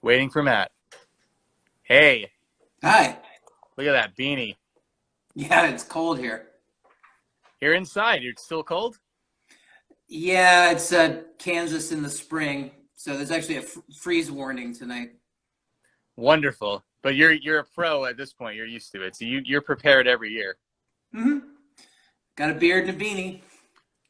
Waiting for Matt. Hey, Hi. look at that beanie. Yeah, it's cold here. You're inside. You're still cold? Yeah, it's Kansas in the spring, so there's actually a freeze warning tonight. Wonderful. But you're a pro at this point. You're used to it. So you're prepared every year. hmm Got a beard and a beanie.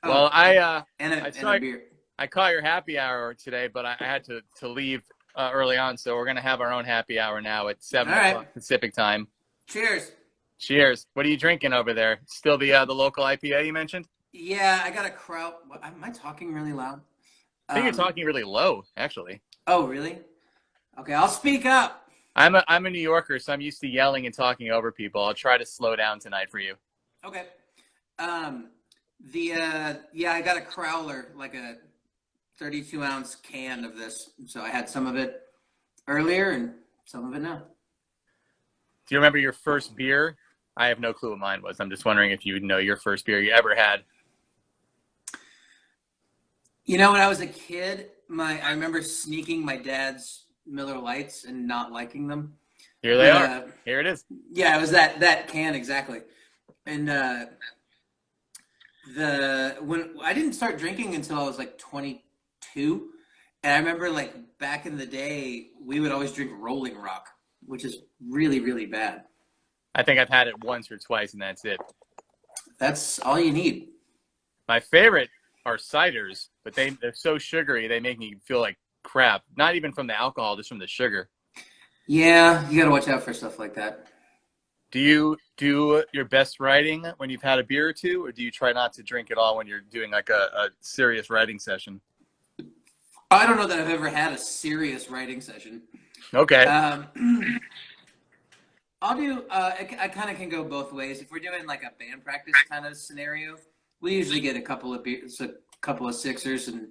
Well, Oh, and I a saw beard. I caught your happy hour today, but I had to leave early on, so we're gonna have our own happy hour now at All 7 o'clock right. Pacific time. Cheers. Cheers. What are you drinking over there? Still the local IPA you mentioned? Yeah, I got a kraut. Am I talking really loud? I think you're Um. talking really low, actually. Oh, really? Okay, I'll speak up. I'm a New Yorker, so I'm used to yelling and talking over people. I'll try to slow down tonight for you. Okay. Um. Yeah, I got a crowler, like a 32-ounce can of this. So I had some of it earlier and some of it now. Do you remember your first beer? I have no clue what mine was. I'm just wondering if you know your first beer you ever had. When I was a kid, I remember sneaking my dad's Miller Lights and not liking them. Here they But are. Here it is. yeah, it was that can exactly. And the when I didn't start drinking until I was like 22, and I remember like back in the day, we would always drink Rolling Rock, which is really really bad. I think I've had it once or twice, and that's it. That's all you need. My favorite are ciders, but they're so sugary they make me feel like crap. Not even from the alcohol, just from the sugar. Yeah, you got to watch out for stuff like that. Do you do your best writing when you've had a beer or two, or do you try not to drink at all when you're doing like a serious writing session? I don't know that I've ever had a serious writing session. Okay. Um, I'll do. I kind of can go both ways. If we're doing like a band practice kind of scenario, we usually get a couple of beers, a couple of sixers, and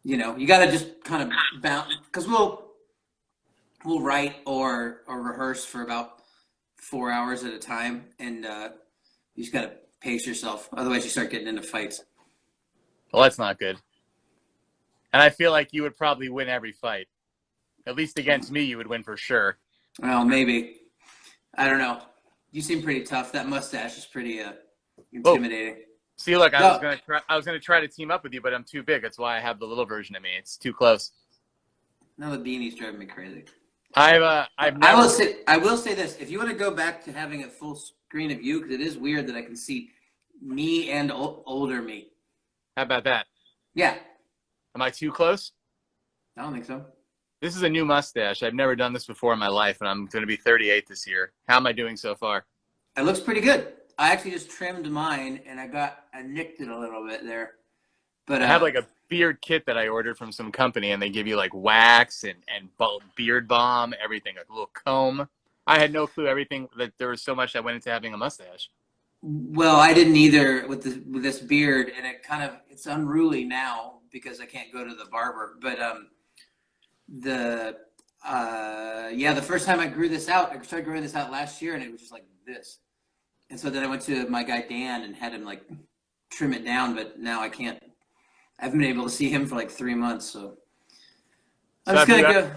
you got to just kind of bounce because we'll write or rehearse for about 4 hours at a time, and you just got to pace yourself. Otherwise, you start getting into fights. Well, that's not good. And I feel like you would probably win every fight. At least against me, you would win for sure. Well, maybe. I don't know. You seem pretty tough. That mustache is pretty Oh, intimidating. see, look, No, I was gonna try to team up with you, but I'm too big. That's why I have the little version of me. It's too close. no, the beanie's driving me crazy. I've I will never. say I will say this: if you want to go back to having a full screen of you, because it is weird that I can see me and older me. How about that? Yeah, Am I too close? I don't think so. This is a new mustache. I've never done this before in my life, and I'm going to be 38 this year. How am I doing so far? It looks pretty good. I actually just trimmed mine, and I nicked it a little bit there. But I have like a beard kit that I ordered from some company, and they give you like wax and beard balm, everything, like a little comb. I had no clue everything that there was so much that went into having a mustache. well, I didn't either with this beard, and it's unruly now because I can't go to the barber. But the yeah, the first time I grew this out, I started growing this out last year, and it was just like this. And so then I went to my guy Dan and had him like trim it down, but now I can't. I haven't been able to see him for like 3 months, so I'm So just have you? gonna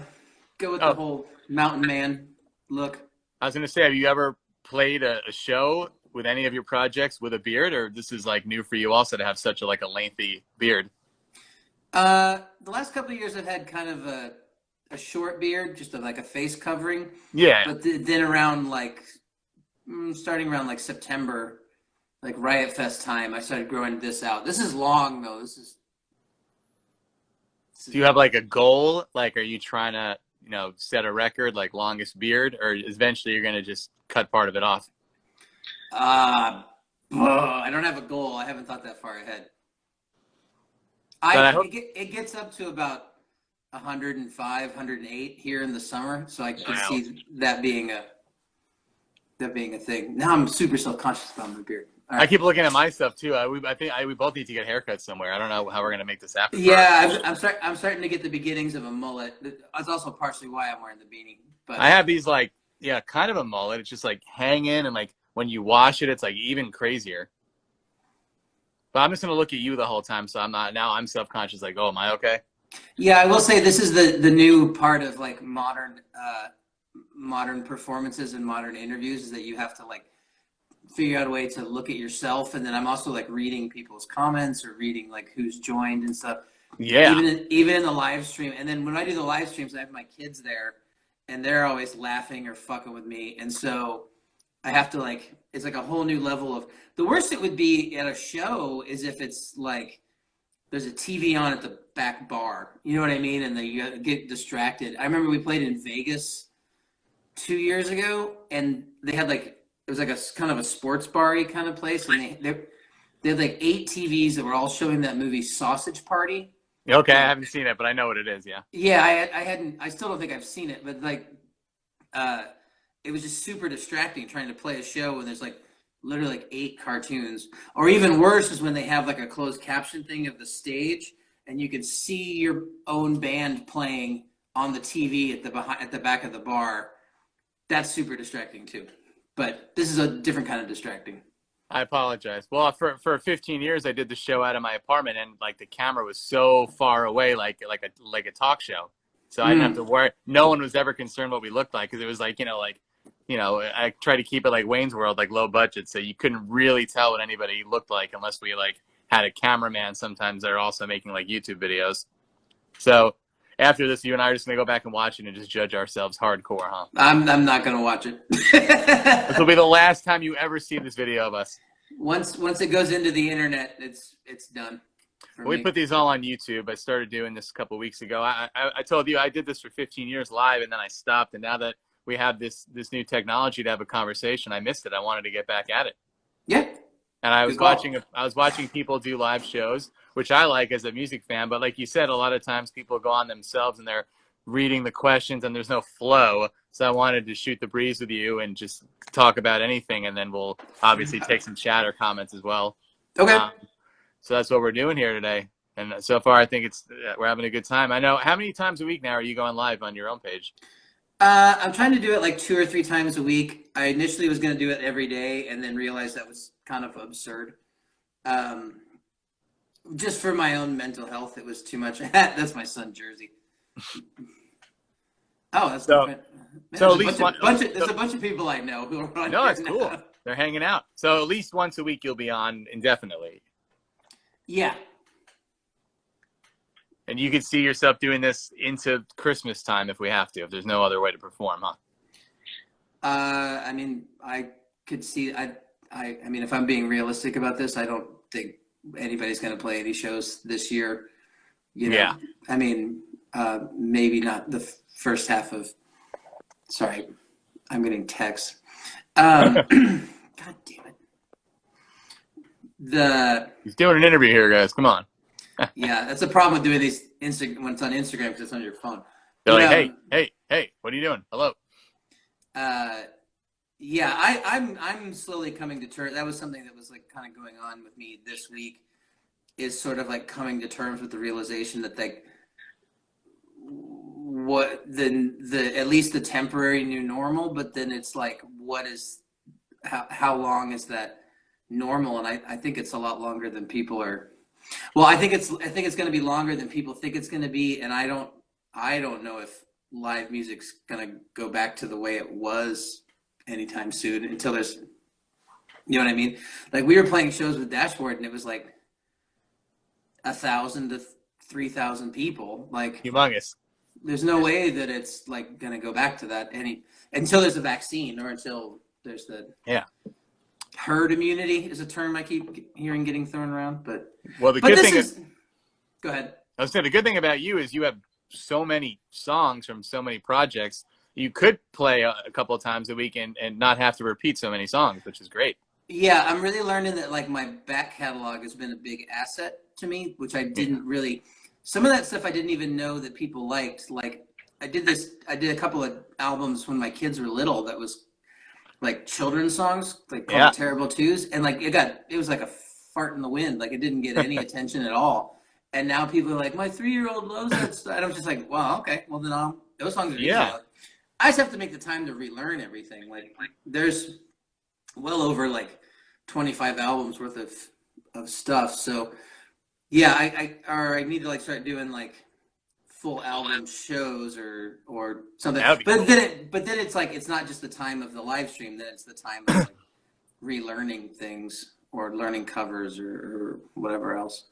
go with the Oh, whole mountain man look. I was going to say, have you ever played a show with any of your projects with a beard, or this is like new for you also to have such a lengthy beard? The last couple of years I've had kind of a short beard, just like a face covering, Yeah. but then around like starting around like September, like Riot Fest time, I started growing this out. This is long though. This is Do you have like a goal? Like, are you trying to, set a record, like longest beard, or eventually you're going to just cut part of it off? uh, I don't have a goal. I haven't thought that far ahead. But I hope, It gets up to about 105, 108 here in the summer, so I could wow. see that being a thing. Now I'm super self conscious about my beard. All I right. keep looking at my stuff too. I think we both need to get haircuts somewhere. I don't know how we're going to make this happen for us. Yeah, I'm starting to get the beginnings of a mullet. That's also partially why I'm wearing the beanie. I But have these like, yeah, kind of a mullet. It's just like hanging, and like when you wash it, it's like even crazier. But I'm just going to look at you the whole time. So I'm not, now I'm self-conscious. Like, oh, am I okay? Yeah, I will say this is the new part of like modern performances and modern interviews is that you have to like figure out a way to look at yourself, and then I'm also like reading people's comments or reading like who's joined and stuff. Yeah. Even in the live stream, and then when I do the live streams, I have my kids there, and they're always laughing or fucking with me, and so I have to like it's like a whole new level of the worst it would be at a show is if it's like there's a TV on at the back bar, you know what I mean, and then you get distracted. I remember we played in Vegas 2 years ago, and they had like it was like a kind of a sports bar-y kind of place, and they had like 8 TVs that were all showing that movie Sausage Party. Okay, I Like, haven't seen it, but I know what it is. Yeah. yeah, I hadn't. I still don't think I've seen it, but like, uh, it was just super distracting trying to play a show when there's like literally like 8 cartoons. Or even worse is when they have like a closed caption thing of the stage, and you can see your own band playing on the TV at the back of the bar. That's super distracting too. But this is a different kind of distracting. I apologize. Well, for 15 years, I did the show out of my apartment, and like the camera was so far away, like a talk show. So I didn't have to Mm. worry. No one was ever concerned what we looked like because it was like I try to keep it like Wayne's World, like low budget, so you couldn't really tell what anybody looked like unless we like had a cameraman. Sometimes they're also making like YouTube videos. So after this, you and I are just gonna go back and watch it and just judge ourselves hardcore, huh? I'm not gonna watch This will it. be the last time you ever see this video of us. Once it goes into the internet, it's done for We me. put these all on YouTube. I started doing this a couple weeks ago. I told you I did this for 15 years live, and then I stopped. And now that we have this new technology to have a conversation, I missed it. I wanted to get back at it. Yeah, And I good was call. watching people do live shows, which I like as a music fan. But like you said, a lot of times people go on themselves and they're reading the questions and there's no flow. So I wanted to shoot the breeze with you and just talk about anything, and then we'll obviously take some chat or comments as well. Okay. Um, so that's what we're doing here today. And so far, I think we're having a good time. I know. How many times a week now are you going live on your own page? I'm trying to do it like 2 or 3 times a week. I initially was going to do it every day, and then realized that was kind of absurd. Um, just for my own mental health, it was too much. That's my son Jersey. Oh, that's So, man, so at there's least there's a bunch of people I know who are on no, here it's cool. now. They're hanging out. So at least once a week you'll be on indefinitely, Yeah. and you could see yourself doing this into Christmas time if we have to. If there's no other way to perform, huh? I mean, I could see. I mean, if I'm being realistic about this, I don't think anybody's going to play any shows this year. You know, Yeah. I mean, maybe not the first half of. Sorry, I'm getting texts. God damn it. He's doing an interview here, guys. Come on. Yeah, that's the problem with doing these when it's on Instagram because it's on your phone. They're But, like, hey, what are you doing? Hello. Yeah, I'm slowly coming to terms. That was something that was like kind of going on with me this week. Is sort of like coming to terms with the realization that like what the at least the temporary new normal, but then it's like what is how long is that normal? And I think it's a lot longer than people are. Well, I think it's going to be longer than people think it's going to be, and I don't know if live music's going to go back to the way it was anytime soon until there's, you know what I mean? Like we were playing shows with Dashboard, and it was like 1,000 to 3,000 people. Like Humongous. there's no way that it's like going to go back to that until there's a vaccine or until there's the herd immunity is a term I keep hearing getting thrown around. But Well, the good thing is, go ahead. I was saying the good thing about you is you have so many songs from so many projects. You could play a couple of times a week and not have to repeat so many songs, which is great. Yeah, I'm really learning that like my back catalog has been a big asset to me, which I didn't really. Some of that stuff I didn't even know that people liked. Like I did a couple of albums when my kids were little that was like children's songs, like called Terrible Twos, and like it was like a fart in the wind. Like it didn't get any attention at all. And now people are like, my 3-year-old loves that stuff. And I'm just like, wow, okay, well then those songs are easy. I just have to make the time to relearn everything. Like there's well over like 25 albums worth of stuff. So yeah, I need to like start doing like full album shows or something. That would be But cool. then it's like it's not just the time of the live stream. Then it's the time of like relearning things or learning covers or whatever else.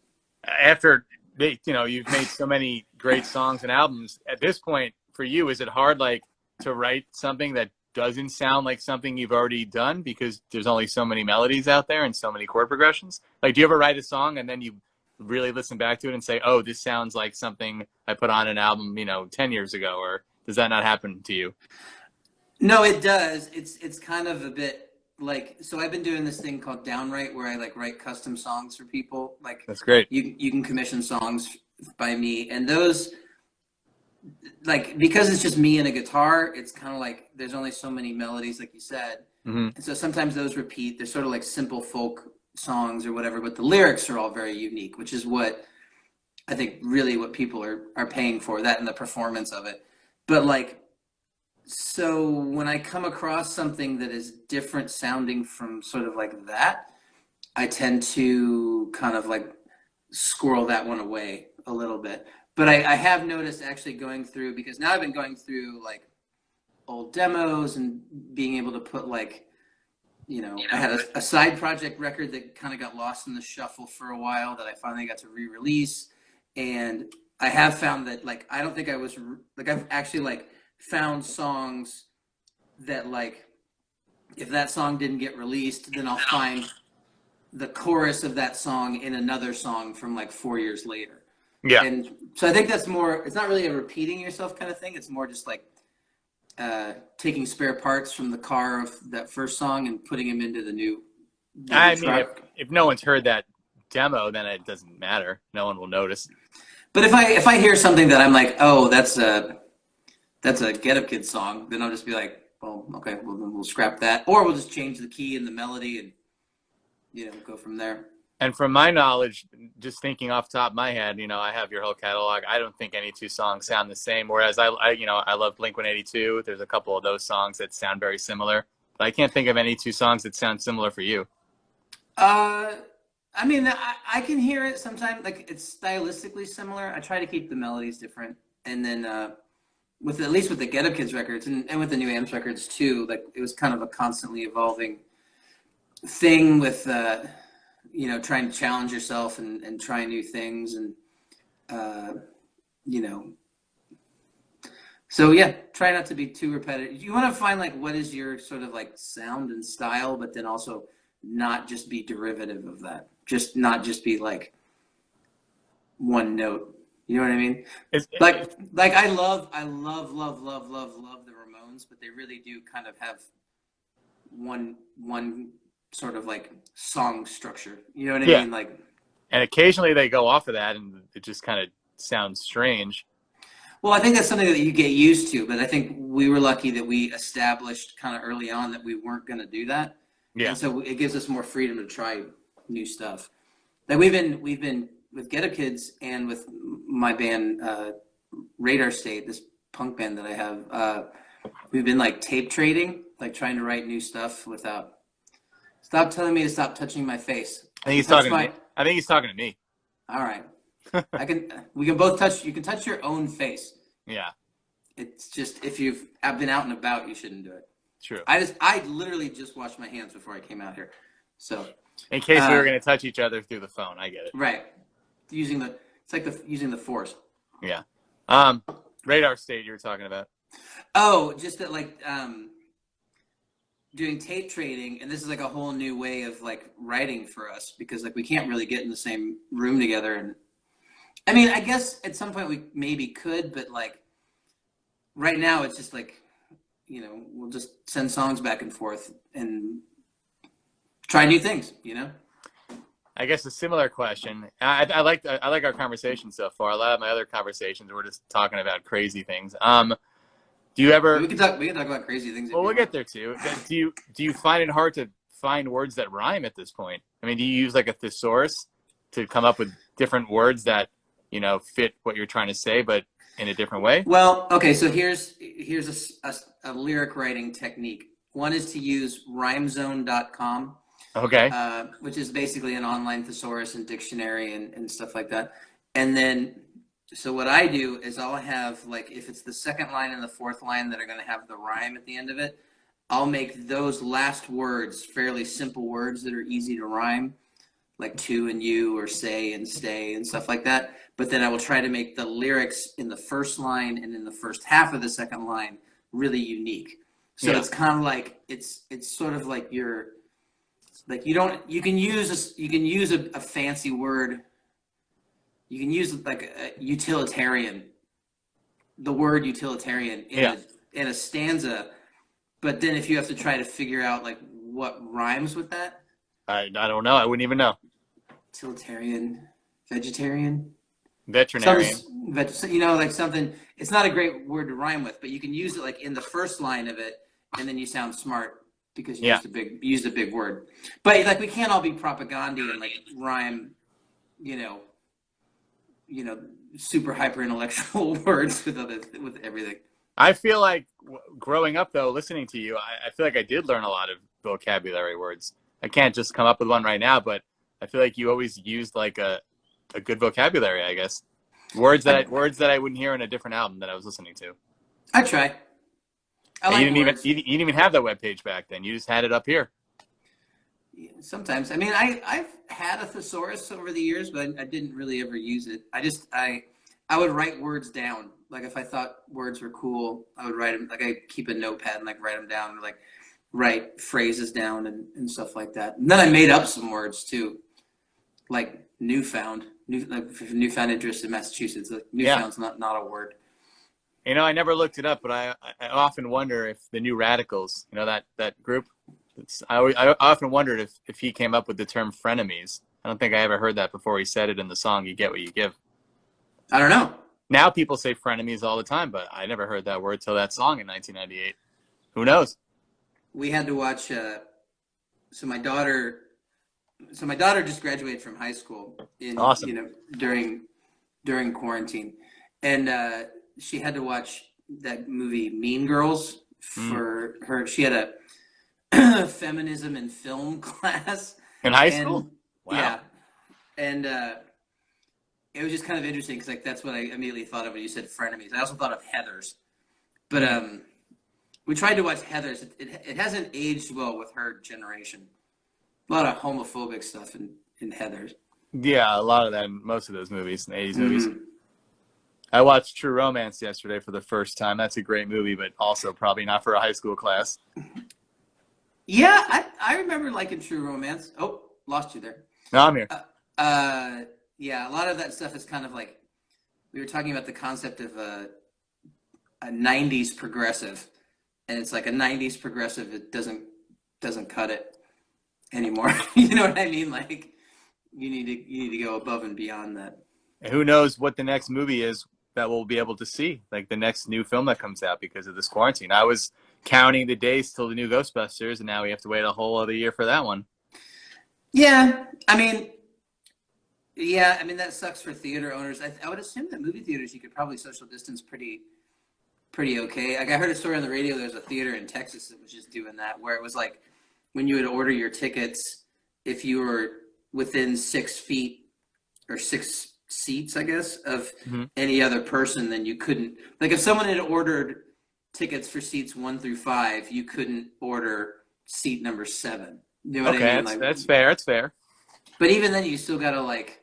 After you've made so many great songs and albums, at this point for you, is it hard like to write something that doesn't sound like something you've already done because there's only so many melodies out there and so many chord progressions? Like, do you ever write a song and then you really listen back to it and say, oh, this sounds like something I put on an album 10 years ago? Or does that not happen to you? No, it does. It's kind of a bit like, so I've been doing this thing called Downwrite where I like write custom songs for people. Like, That's great. you can commission songs by me, and those, like, because it's just me and a guitar, it's kind of like there's only so many melodies, like you said. Mm-hmm. And so sometimes those repeat. They're sort of like simple folk songs or whatever, but the lyrics are all very unique, which is what I think really what people are paying for, that and the performance of it. But like, so when I come across something that is different sounding from sort of like that, I tend to kind of like squirrel that one away a little bit. But I have noticed actually going through, because now I've been going through like old demos and being able to put like, I had a side project record that kind of got lost in the shuffle for a while that I finally got to re-release. And I have found that like, I don't think I was like, I've actually like found songs that like, if that song didn't get released, then I'll find the chorus of that song in another song from like 4 years later. Yeah. And so I think that's more, it's not really a repeating yourself kind of thing. It's more just like taking spare parts from the car of that first song and putting them into the new I mean, track. if no one's heard that demo, then it doesn't matter. No one will notice. But if I hear something that I'm like, oh, that's a Get Up Kid song, then I'll just be like, well, okay, well then we'll scrap that, or we'll just change the key and the melody and go from there. And from my knowledge, just thinking off the top of my head, I have your whole catalog. I don't think any two songs sound the same. Whereas I love Blink-182. There's a couple of those songs that sound very similar. But I can't think of any two songs that sound similar for you. I mean, I can hear it sometimes. Like it's stylistically similar. I try to keep the melodies different, and then at least with the Get Up Kids records and with the New Amps records too. Like it was kind of a constantly evolving thing with trying to challenge yourself and try new things and so yeah, try not to be too repetitive. You want to find like what is your sort of like sound and style, but then also not just be derivative of that. Just not just be like one note. You know what I mean? Like I love the Ramones, but they really do kind of have one sort of like song structure. You know what I mean? Like, and occasionally they go off of that, and it just kind of sounds strange. Well, I think that's something that you get used to, but I think we were lucky that we established kind of early on that we weren't going to do that. Yeah. And so it gives us more freedom to try new stuff. Like we've been with Get Up Kids and with my band Radar State, this punk band that I have. We've been like tape trading, like trying to write new stuff without. Stop telling me to stop touching my face. I think he's talking to me. I think he's talking to me. All right. We can both touch. You can touch your own face. Yeah. It's just if you've been out and about, you shouldn't do it. True. I literally just washed my hands before I came out here. So. In case we were going to touch each other through the phone, I get it. Right. Using the force. Yeah. Radar State you were talking about. Oh, just that like doing tape trading, and this is like a whole new way of like writing for us because like we can't really get in the same room together. And I mean, I guess at some point we maybe could, but like right now it's just like, we'll just send songs back and forth and try new things, I guess a similar question. I like our conversation so far. A lot of my other conversations we're just talking about crazy things. Do you ever? We can talk about crazy things. Well, we'll get there too. Do you find it hard to find words that rhyme at this point? I mean, do you use like a thesaurus to come up with different words that fit what you're trying to say, but in a different way? Well, okay. So here's a lyric writing technique. One is to use rhymezone.com. Okay. Which is basically an online thesaurus and dictionary and stuff like that. And then So what I do is I'll have, like, if it's the second line and the fourth line that are going to have the rhyme at the end of it, I'll make those last words fairly simple words that are easy to rhyme, like to and you or say and stay and stuff like that. But then I will try to make the lyrics in the first line and in the first half of the second line really unique. So Yeah. it's kind of like it's sort of like you're like you can use a fancy word. You can use like a utilitarian, the word utilitarian in a stanza, but then if you have to try to figure out like what rhymes with that, I don't know. I wouldn't even know. utilitarian, vegetarian, Veterinarian. like something. It's not a great word to rhyme with, but you can use it like in the first line of it, and then you sound smart because you used a big word. But like we can't all be propaganda and like rhyme, you know, super hyper intellectual words with everything. I feel like growing up, though, listening to you, I feel like I did learn a lot of vocabulary words. I can't just come up with one right now, but I feel like you always used like a good vocabulary, I guess. Words that I wouldn't hear in a different album that I was listening to. I try. You didn't even have that webpage back then. You just had it up here. Sometimes. I mean, I've had a thesaurus over the years, but I didn't really ever use it. I would write words down. Like if I thought words were cool, I would write them. Like I keep a notepad and like write them down, or like write phrases down and stuff like that. And then I made up some words too, like newfound interest in Massachusetts. Like newfound's not a word. You know, I never looked it up, but I often wonder if the New Radicals, you know, that group, I often wondered if he came up with the term frenemies. I don't think I ever heard that before he said it in the song, You Get What You Give. I don't know. Now people say frenemies all the time, but I never heard that word till that song in 1998. Who knows? We had to watch, so my daughter just graduated from high school Awesome. during quarantine. And she had to watch that movie Mean Girls for her. She had a feminism and film class in high school. Wow. Yeah, and it was just kind of interesting because like that's what I immediately thought of when you said frenemies. I also thought of Heathers, but we tried to watch Heathers. It hasn't aged well with her generation. A lot of homophobic stuff in Heathers. Yeah, a lot of that in most of those movies, in the 80s movies. I watched True Romance yesterday for the first time. That's a great movie, but also probably not for a high school class. Yeah, I remember liking True Romance. Oh, lost you there. No, I'm here. Yeah, a lot of that stuff is kind of like, we were talking about the concept of a 90s progressive, and it's like a 90s progressive, it doesn't cut it anymore. You know what I mean? Like, you need to go above and beyond that. And who knows what the next movie is that we'll be able to see, like the next new film that comes out because of this quarantine. I was counting the days till the new Ghostbusters, and now we have to wait a whole other year for that one. Yeah, I mean, that sucks for theater owners. I would assume that movie theaters, you could probably social distance pretty okay. Like I heard a story on the radio, there's a theater in Texas that was just doing that, where it was like when you would order your tickets, if you were within 6 feet or 6 seats, I guess, of any other person, then you couldn't, like if someone had ordered tickets for seats 1 through 5, you couldn't order seat number 7. You know what I mean? That's fair. It's fair. But even then, you still gotta like.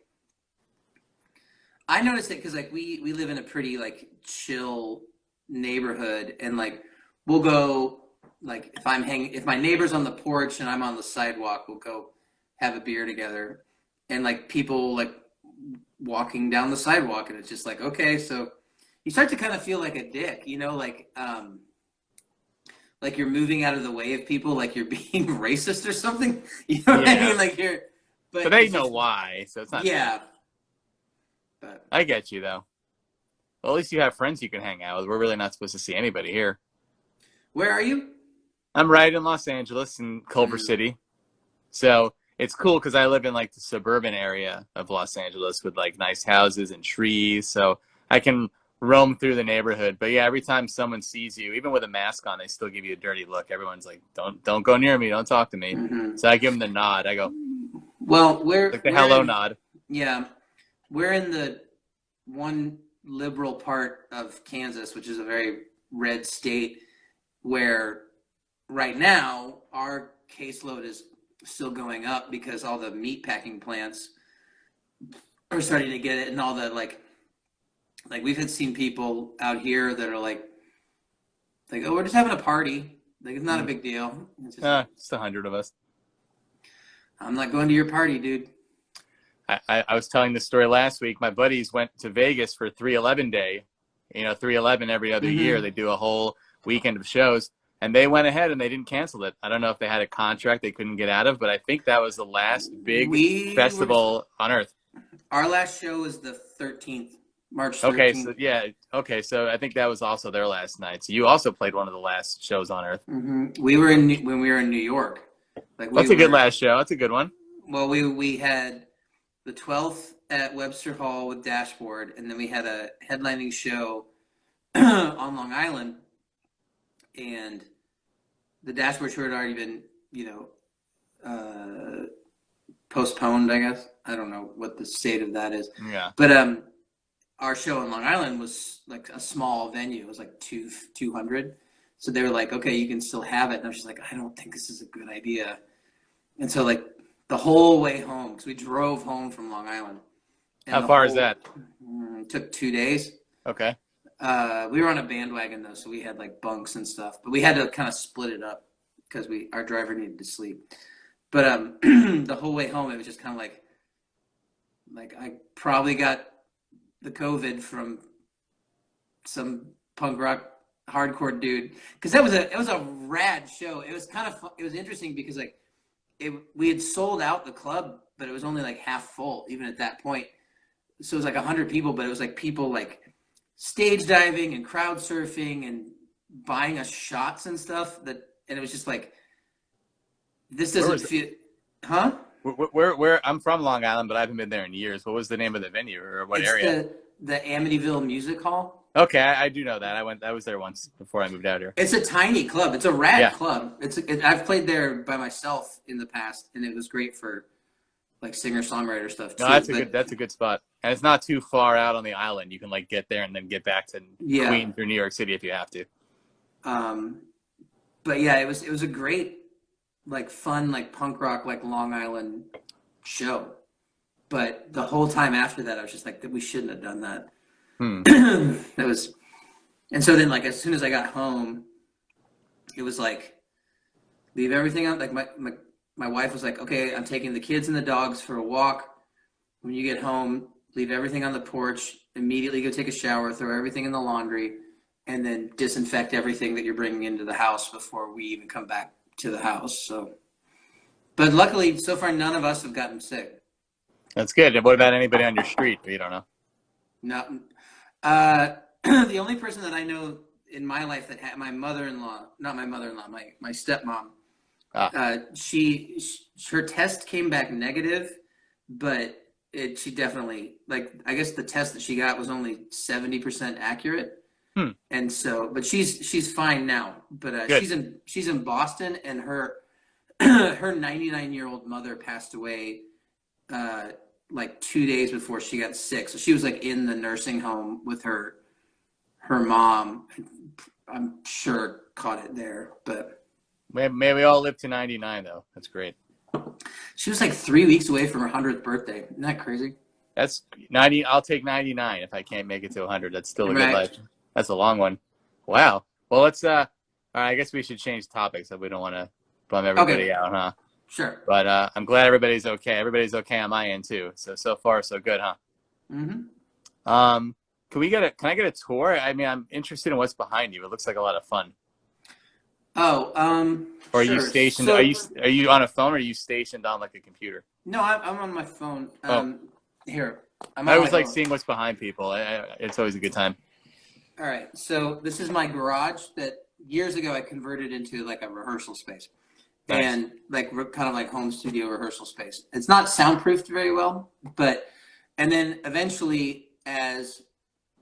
I noticed it because like we live in a pretty like chill neighborhood, and like we'll go like if my neighbor's on the porch and I'm on the sidewalk, we'll go have a beer together, and like people like walking down the sidewalk, and it's just like, okay, so you start to kind of feel like a dick, you know, like you're moving out of the way of people, like you're being racist or something. You know what I mean? Like but they know why, so it's not. Yeah. But I get you though. Well, at least you have friends you can hang out with. We're really not supposed to see anybody here. Where are you? I'm right in Los Angeles, in Culver City. So it's cool because I live in like the suburban area of Los Angeles with like nice houses and trees. So I can roam through the neighborhood. But yeah, every time someone sees you, even with a mask on, they still give you a dirty look. Everyone's like, don't go near me. Don't talk to me. So I give them the nod. I go, well, like the hello nod. Yeah. We're in the one liberal part of Kansas, which is a very red state, where right now our caseload is still going up because all the meat packing plants are starting to get it, and all the like we've had seen people out here that are like, oh, we're just having a party. Like, it's not a big deal. It's just 100 of us. I'm not going to your party, dude. I was telling this story last week. My buddies went to Vegas for 311 Day. 311 every other year. They do a whole weekend of shows. And they went ahead and they didn't cancel it. I don't know if they had a contract they couldn't get out of, but I think that was the last big festival on Earth. Our last show was the 13th, March 13th. Okay, so I think that was also their last night. So you also played one of the last shows on Earth. Mm-hmm. When we were in New York. That's a good last show. That's a good one. Well, we had the 12th at Webster Hall with Dashboard, and then we had a headlining show on Long Island, and the Dashboard show had already been, postponed, I guess. I don't know what the state of that is. Yeah. But our show in Long Island was like a small venue. It was like 200. So they were like, okay, you can still have it. And I was just like, I don't think this is a good idea. And so like the whole way home, because we drove home from Long Island. How far is that? It took 2 days. Okay. We were on a bandwagon though, so we had like bunks and stuff. But we had to kind of split it up because our driver needed to sleep. But the whole way home, it was just kind of like I probably got the COVID from some punk rock hardcore dude, because it was a rad show. It was kind of it was interesting because like we had sold out the club, but it was only like half full even at that point. So it was like 100 people, but it was like people like stage diving and crowd surfing and buying us shots and stuff. And it was just like, this doesn't feel, huh? Where I'm from Long Island, but I haven't been there in years. What was the name of the venue or what area? The Amityville Music Hall. Okay, I do know that. I was there once before I moved out here. It's a tiny club. It's a rad club. I've played there by myself in the past, and it was great for like singer-songwriter stuff too. No, that's a good spot, and it's not too far out on the island. You can like get there and then get back to Queens or New York City if you have to. But yeah, it was a great, like fun, like punk rock, like Long Island show. But the whole time after that, I was just like, we shouldn't have done that. And so then like as soon as I got home, it was like, leave everything out. Like my wife was like, okay, I'm taking the kids and the dogs for a walk. When you get home, leave everything on the porch, immediately go take a shower, throw everything in the laundry, and then disinfect everything that you're bringing into the house before we even come back to the house. So, but luckily so far, none of us have gotten sick. That's good. And what about anybody on your street? You don't know? No. The only person that I know in my life that had my mother-in-law, not my mother-in-law, my stepmom, her test came back negative, but she definitely, like, I guess the test that she got was only 70% accurate. And so, but she's fine now, but she's in Boston, and her 99-year-old mother passed away like 2 days before she got sick. So she was like in the nursing home with her mom. I'm sure caught it there, but may we all live to 99 though. That's great. She was like 3 weeks away from her 100th birthday. Isn't that crazy? That's 90. I'll take 99 if I can't make it to 100. That's still a good life. That's a long one. Wow. Well, let's all right, I guess we should change topics so we don't want to bum everybody out, huh? Sure. But I'm glad everybody's okay. Everybody's okay on my end too. So far so good, huh? Mm-hmm. Can I get a tour? I mean, I'm interested in what's behind you. It looks like a lot of fun. Oh, or are sure. you stationed? So, are you on a phone or are you stationed on like a computer? No, I'm on my phone. Here. I always like seeing what's behind people. It's always a good time. All right. So this is my garage that years ago I converted into like a rehearsal space. Nice. And like kind of like home studio rehearsal space. It's not soundproofed very well, and then eventually as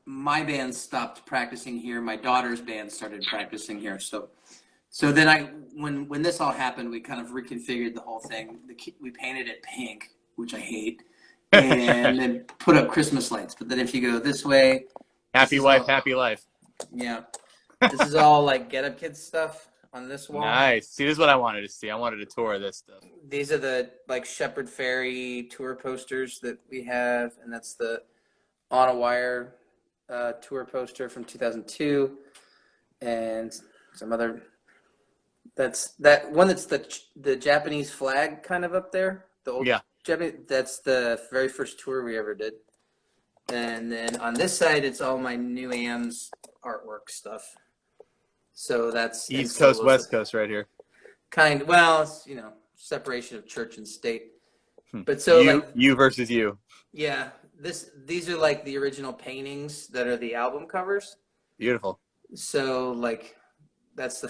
my band stopped practicing here, my daughter's band started practicing here. So then when this all happened, we kind of reconfigured the whole thing. We painted it pink, which I hate, and then put up Christmas lights. But then if you go this way, Happy wife, happy life. Yeah. This is all like Get Up Kids stuff on this wall. Nice. See, this is what I wanted to see. I wanted a tour of this stuff. These are the like Shepherd Ferry tour posters that we have, and that's the On a Wire tour poster from 2002, and some other. That's that one. That's the Japanese flag kind of up there. The old Japanese. That's the very first tour we ever did. And then on this side, it's all my New Am's artwork stuff. So that's East Coast, West Coast, right here. Well, it's separation of church and state. But so you versus you. Yeah, these are like the original paintings that are the album covers. Beautiful. So like that's the.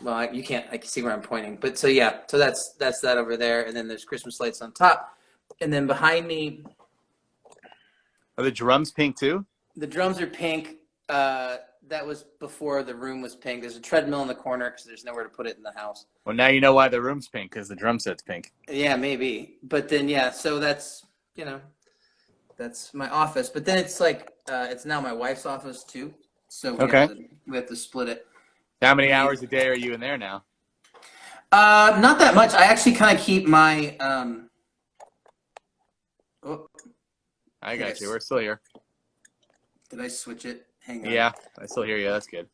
Well, you can't. I can see where I'm pointing, but so yeah, so that's that over there, and then there's Christmas lights on top, and then behind me. Are the drums pink too? The drums are pink. That was before the room was pink. There's a treadmill in the corner because there's nowhere to put it in the house. Well, now you know why the room's pink, because the drum set's pink. Yeah, maybe. But then so that's that's my office. But then it's like it's now my wife's office too. So we have to split it. How many hours a day are you in there now? Not that much. I actually kind of keep my. I got you. We're still here. Did I switch it? Hang on. Yeah, I still hear you. That's good.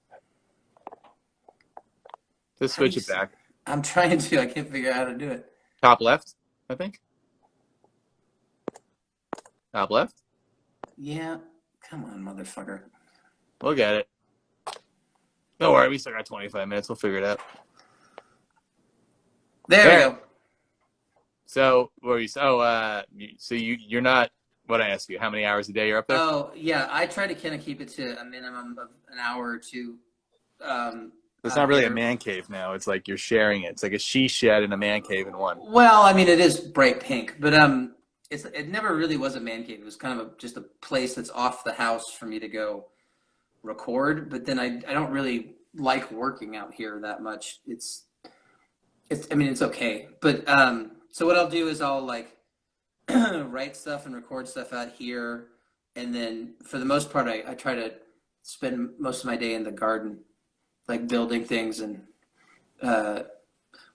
Just switch it back. I'm trying to. I can't figure out how to do it. Top left, I think. Top left? Yeah. Come on, motherfucker. We'll get it. Don't worry. We still got 25 minutes. We'll figure it out. There we go. So, what were you? So you're not. What I ask you? How many hours a day you're up there? Oh yeah, I try to kind of keep it to a minimum of an hour or two. It's not really a man cave now. It's like you're sharing it. It's like a she shed and a man cave in one. Well, I mean, it is bright pink, but it never really was a man cave. It was kind of just a place that's off the house for me to go record. But then I don't really like working out here that much. It's okay, but so what I'll do is I'll like write stuff and record stuff out here, and then for the most part I try to spend most of my day in the garden, like building things, and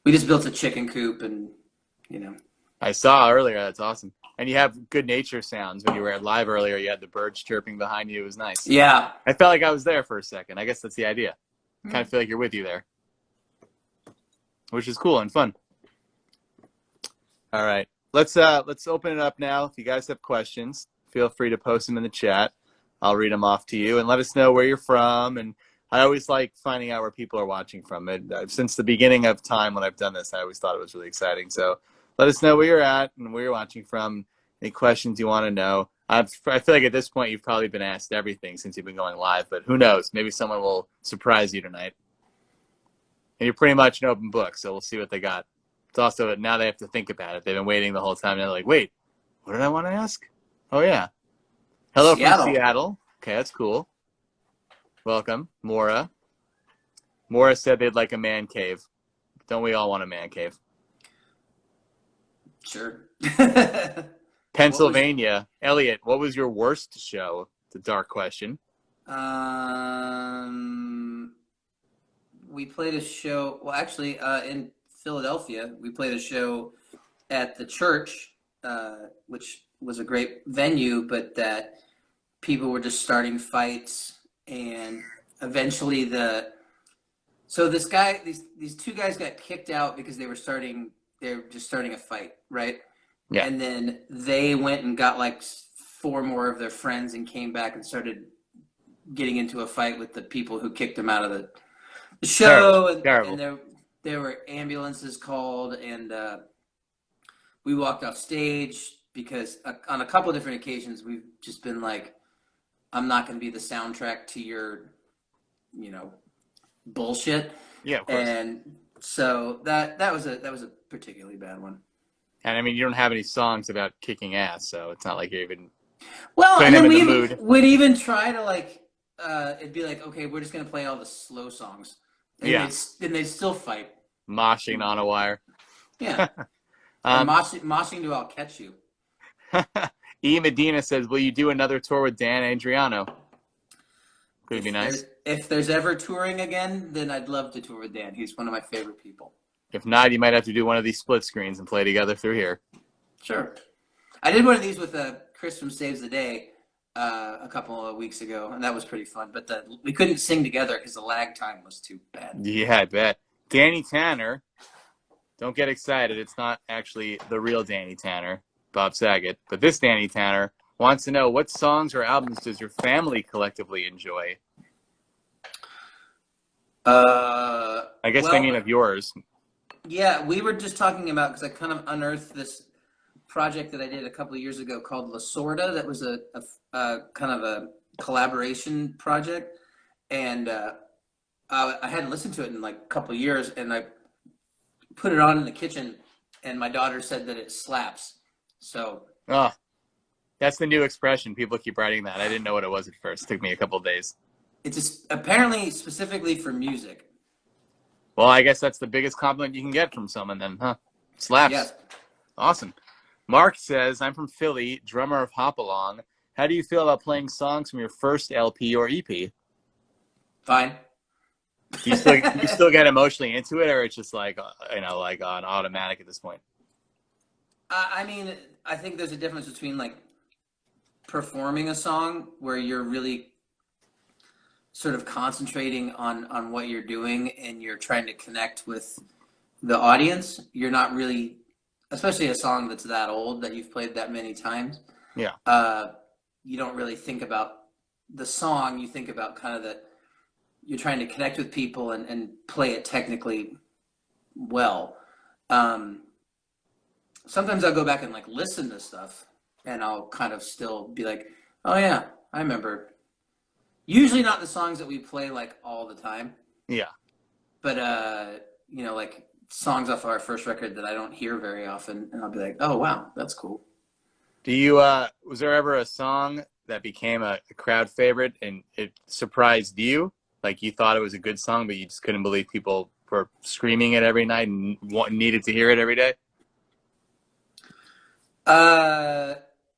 we just built a chicken coop, and I saw earlier. That's awesome. And you have good nature sounds. When you were live earlier, you had the birds chirping behind you. It was nice. Yeah, I felt like I was there for a second. I guess that's the idea. Kind of feel like you're with you there, which is cool and fun. All right. Let's open it up now. If you guys have questions, feel free to post them in the chat. I'll read them off to you, and let us know where you're from. And I always like finding out where people are watching from. Since the beginning of time when I've done this, I always thought it was really exciting. So let us know where you're at and where you're watching from. Any questions you want to know. I feel like at this point you've probably been asked everything since you've been going live, but who knows? Maybe someone will surprise you tonight. And you're pretty much an open book, so we'll see what they got. It's also now they have to think about it. They've been waiting the whole time. They're like, wait, what did I want to ask? Oh, yeah. Hello from Seattle. Okay, that's cool. Welcome, Maura. Maura said they'd like a man cave. Don't we all want a man cave? Sure. Pennsylvania. Elliot, what was your worst show? It's a dark question. We played a show. Well, actually, in Philadelphia, we played a show at the church, which was a great venue, but that people were just starting fights, and eventually these two guys got kicked out because they were just starting a fight, right? Yeah. And then they went and got like 4 more of their friends and came back and started getting into a fight with the people who kicked them out of the show. Terrible. And there were ambulances called, and we walked off stage because on a couple of different occasions we've just been like, I'm not going to be the soundtrack to your, bullshit. Yeah, of course. And so that was a particularly bad one. And I mean, you don't have any songs about kicking ass, so it's not like you're even. Well, and then we would even try to like, it'd be like, okay, we're just going to play all the slow songs. And they'd still fight. Moshing on a wire. Yeah. Moshing to I'll Catch You. E. Medina says, will you do another tour with Dan Adriano? Could be nice. If there's ever touring again, then I'd love to tour with Dan. He's one of my favorite people. If not, you might have to do one of these split screens and play together through here. Sure. I did one of these with Chris from Saves the Day a couple of weeks ago, and that was pretty fun. But we couldn't sing together because the lag time was too bad. Yeah, I bet. Danny Tanner, don't get excited. It's not actually the real Danny Tanner, Bob Saget. But this Danny Tanner wants to know, what songs or albums does your family collectively enjoy? I guess thinking of yours. Yeah, we were just talking about, because I kind of unearthed this project that I did a couple of years ago called La Sorda. That was a kind of a collaboration project, and I hadn't listened to it in like a couple of years, and I put it on in the kitchen, and my daughter said that it slaps. So that's the new expression. People keep writing that. I didn't know what it was at first. It took me a couple of days. It's apparently specifically for music. Well, I guess that's the biggest compliment you can get from someone then, huh? Slaps. Yes. Awesome. Mark says, I'm from Philly, drummer of Hopalong. How do you feel about playing songs from your first LP or EP? Fine. Do you still get emotionally into it, or it's just like, like on automatic at this point? I mean, I think there's a difference between like performing a song where you're really sort of concentrating on what you're doing and you're trying to connect with the audience. You're not really, especially a song that's that old that you've played that many times. Yeah. You don't really think about the song. You think about kind of you're trying to connect with people and play it technically well. Sometimes I'll go back and like listen to stuff and I'll kind of still be like, oh yeah, I remember. Usually not the songs that we play like all the time. Yeah. But like songs off our first record that I don't hear very often, and I'll be like, oh wow, that's cool. Do you was there ever a song that became a crowd favorite and it surprised you? Like you thought it was a good song, but you just couldn't believe people were screaming it every night and needed to hear it every day?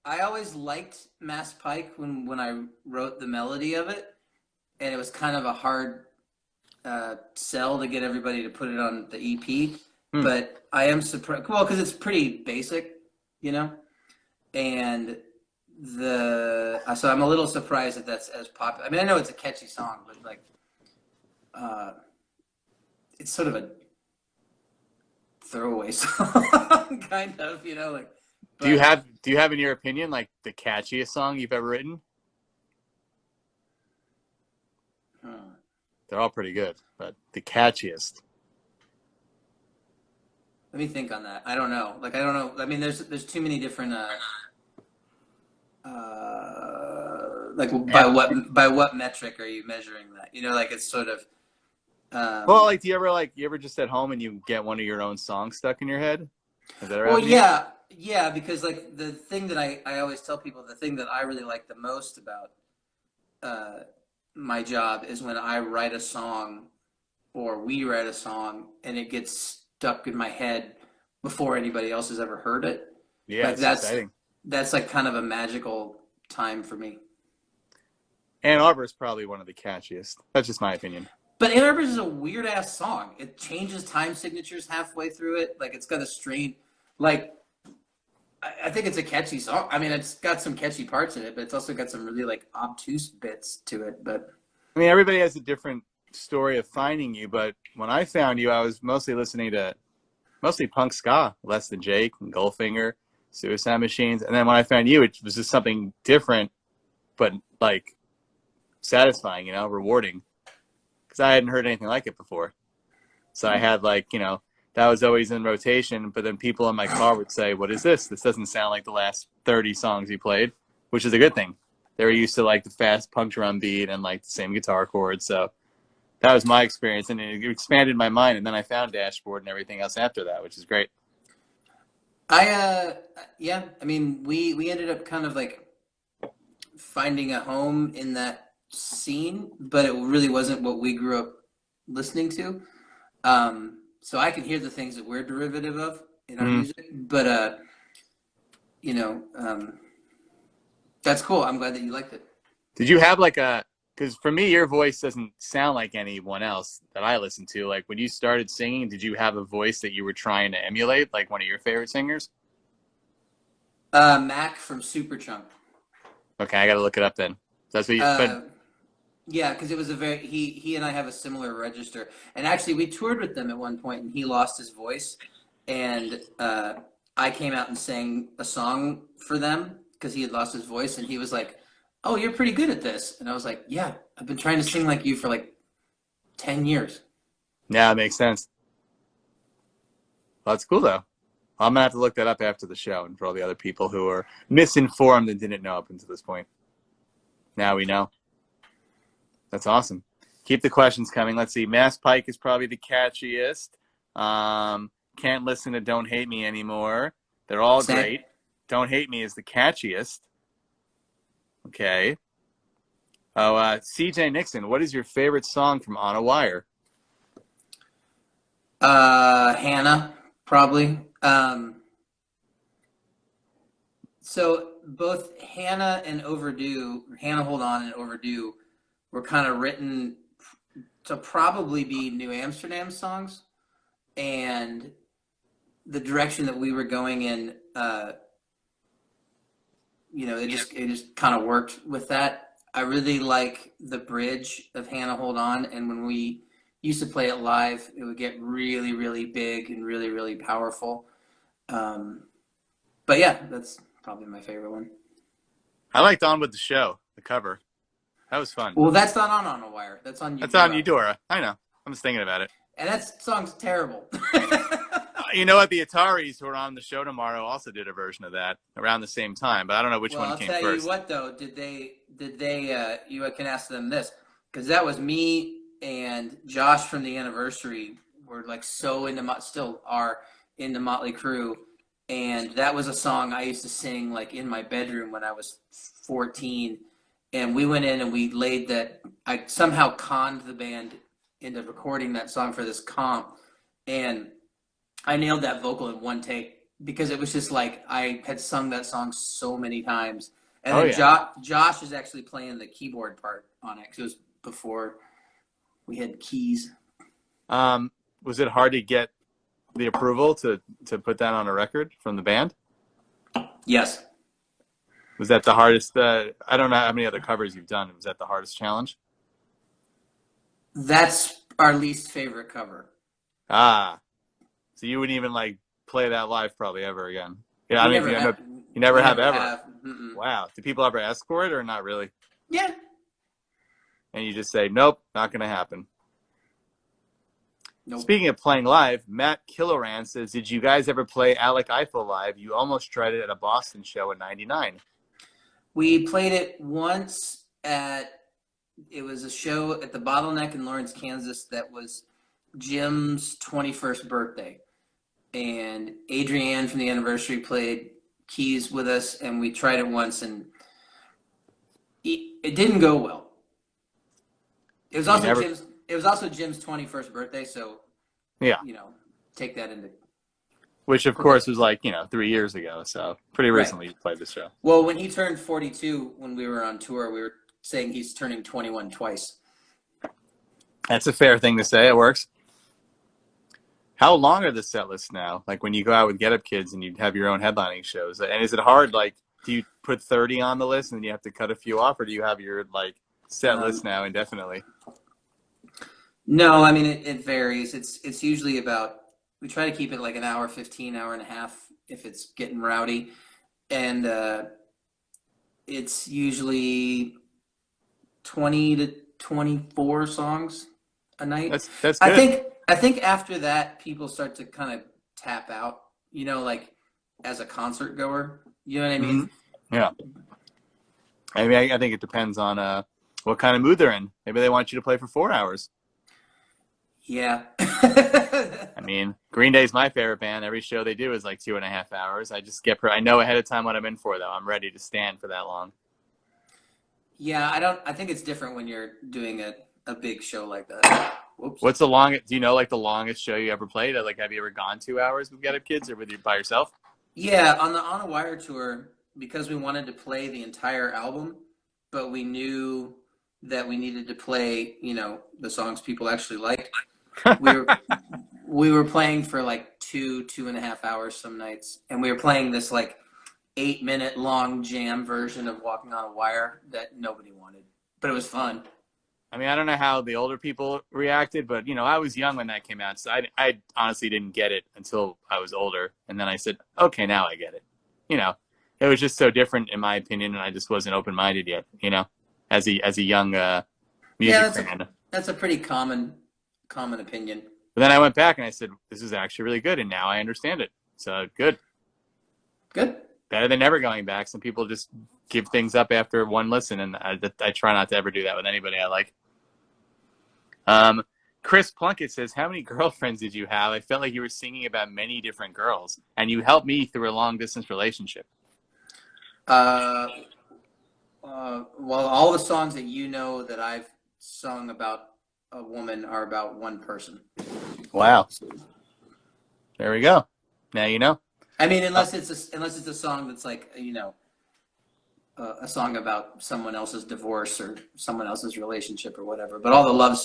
I always liked Mass Pike when I wrote the melody of it, and it was kind of a hard sell to get everybody to put it on the EP. But I am surprised, well, because it's pretty basic, and so I'm a little surprised that that's as popular. I mean, I know it's a catchy song, but like, it's sort of a throwaway song, kind of, like. But, do you have in your opinion like the catchiest song you've ever written? They're all pretty good, but the catchiest. Let me think on that. I don't know. Like I don't know. I mean, there's too many different by what metric are you measuring that? Like it's sort of. Well, like do you ever just at home and you get one of your own songs stuck in your head? Has that ever happened to you? Yeah, because like the thing that I always tell people, the thing that I really like the most about my job is when I write a song or we write a song and it gets stuck in my head before anybody else has ever heard it. Yeah, like that's exciting. That's like kind of a magical time for me. Ann Arbor is probably one of the catchiest. That's just my opinion. But Ann Arbor is a weird ass song. It changes time signatures halfway through it. Like it's got a strange, like. I think it's a catchy song. I mean, it's got some catchy parts in it, but it's also got some really like obtuse bits to it. But I mean, everybody has a different story of finding you. But when I found you, I was mostly listening to punk ska, Less Than Jake and Goldfinger, Suicide Machines. And then when I found you, it was just something different, but like satisfying, rewarding, because I hadn't heard anything like it before. So I had like, that was always in rotation, but then people in my car would say, what is this? This doesn't sound like the last 30 songs you played, which is a good thing. They were used to like the fast punk drum beat and like the same guitar chords. So that was my experience, and it expanded my mind. And then I found Dashboard and everything else after that, which is great. I mean, we ended up kind of like finding a home in that scene, but it really wasn't what we grew up listening to. So I can hear the things that we're derivative of in our music, but That's cool. I'm glad that you liked it. Did you have like a, because for me, your voice doesn't sound like anyone else that I listen to. Like when you started singing, did you have a voice that you were trying to emulate, like one of your favorite singers? Mac from Superchunk. Okay, I got to look it up then. That's what you, but Uh, yeah, because it was a very he and I have a similar register, and actually we toured with them at one point, and he lost his voice, and I came out and sang a song for them because he had lost his voice, and he was like, "Oh, you're pretty good at this," and I was like, "Yeah, I've been trying to sing like you for like 10 years." yeah, it makes sense. Well, that's cool though. I'm gonna have to look that up after the show, and for all the other people who are misinformed and didn't know up until this point, now we know. That's awesome. Keep the questions coming. Let's see. Mass Pike is probably the catchiest. Can't listen to Don't Hate Me anymore. They're all Same. great. Don't Hate Me is the catchiest. Okay. Oh, CJ Nixon, what is your favorite song from On a Wire? Hannah, probably. So both Hannah and Overdue, Hannah Hold On and Overdue, were kind of written to probably be New Amsterdam songs, and the direction that we were going in, it just kind of worked with that. I really like the bridge of Hannah Hold On, and when we used to play it live, it would get really, really big and really, really powerful. But yeah, that's probably my favorite one. I liked On with the Show, the cover. That was fun. Well, that's not on a Wire. That's on That's on Eudora. Eudora. I know. I'm just thinking about it. And that song's terrible. You know what? The Ataris who are on the show tomorrow also did a version of that around the same time, but I don't know which Well, one I'll came tell first. you what though, you can ask them this, because that was me and Josh from the Anniversary were like so into, still are into Motley Crue, and that was a song I used to sing like in my bedroom when I was 14, and we went in and we laid that, I somehow conned the band into recording that song for this comp, and I nailed that vocal in one take because it was just like I had sung that song so many times. And Oh then yeah. Josh is actually playing the keyboard part on it because it was before we had keys. Was it hard to get the approval to put that on a record from the band? Yes, Was that the hardest? I don't know how many other covers you've done. Was that the hardest challenge? that's our least favorite cover. Ah, so you wouldn't even like play that live probably ever again. Yeah, I We don't know if never you end have. up. You never We have never ever. have. Mm-mm. Wow. Do people ever ask for it or not really? Yeah. And you just say, nope, not going to happen. Nope. Speaking of playing live, Matt Killoran says, did you guys ever play Alec Eiffel live? You almost tried it at a Boston show in '99. We played it once it was a show at the Bottleneck in Lawrence, Kansas that was Jim's 21st birthday. And Adrienne from the Anniversary played keys with us, and we tried it once, and it didn't go well. It was also Jim's 21st birthday, so Yeah. take that into. Which, of course, was like, 3 years ago. So pretty Right. recently you played the show. Well, when he turned 42, when we were on tour, we were saying he's turning 21 twice. That's a fair thing to say. It works. How long are the set lists now? Like when you go out with Get Up Kids and you have your own headlining shows, and is it hard? Like, do you put 30 on the list and then you have to cut a few off, or do you have your like set list now indefinitely? No, I mean it varies. It's usually about, we try to keep it like an hour 15, hour and a half if it's getting rowdy, and it's usually 20 to 24 songs a night. That's good. I think after that people start to kind of tap out, like as a concert goer. You know what I mean? Mm-hmm. Yeah. I mean, I think it depends on what kind of mood they're in. Maybe they want you to play for 4 hours. Yeah. I mean, Green Day's my favorite band. Every show they do is like 2.5 hours. I know ahead of time what I'm in for, though. I'm ready to stand for that long. Yeah, I think it's different when you're doing a big show like that. Whoops. What's the longest? Do you know like the longest show you ever played? Like, have you ever gone 2 hours with Get Up Kids or by yourself? Yeah, on a Wire tour, because we wanted to play the entire album, but we knew that we needed to play, the songs people actually liked. We were we were playing for like 2.5 hours some nights, and we were playing this like 8-minute long jam version of Walking on a Wire that nobody wanted, but it was fun. I mean, I don't know how the older people reacted, but I was young when that came out, so I honestly didn't get it until I was older, and then I said, okay, now I get it. It was just so different in my opinion, and I just wasn't open minded yet. As a young Yeah, music fan. that's a pretty common opinion. But then I went back and I said, this is actually really good, and now I understand it. So good. Good. Better than never going back. Some people just give things up after one listen, and I try not to ever do that with anybody I like. Chris Plunkett says, how many girlfriends did you have? I felt like you were singing about many different girls, and you helped me through a long-distance relationship. Well, all the songs that that I've sung about a woman are about one person. Wow. There we go. Now you know. I mean, unless it's a song that's like a song about someone else's divorce or someone else's relationship or whatever. But all the love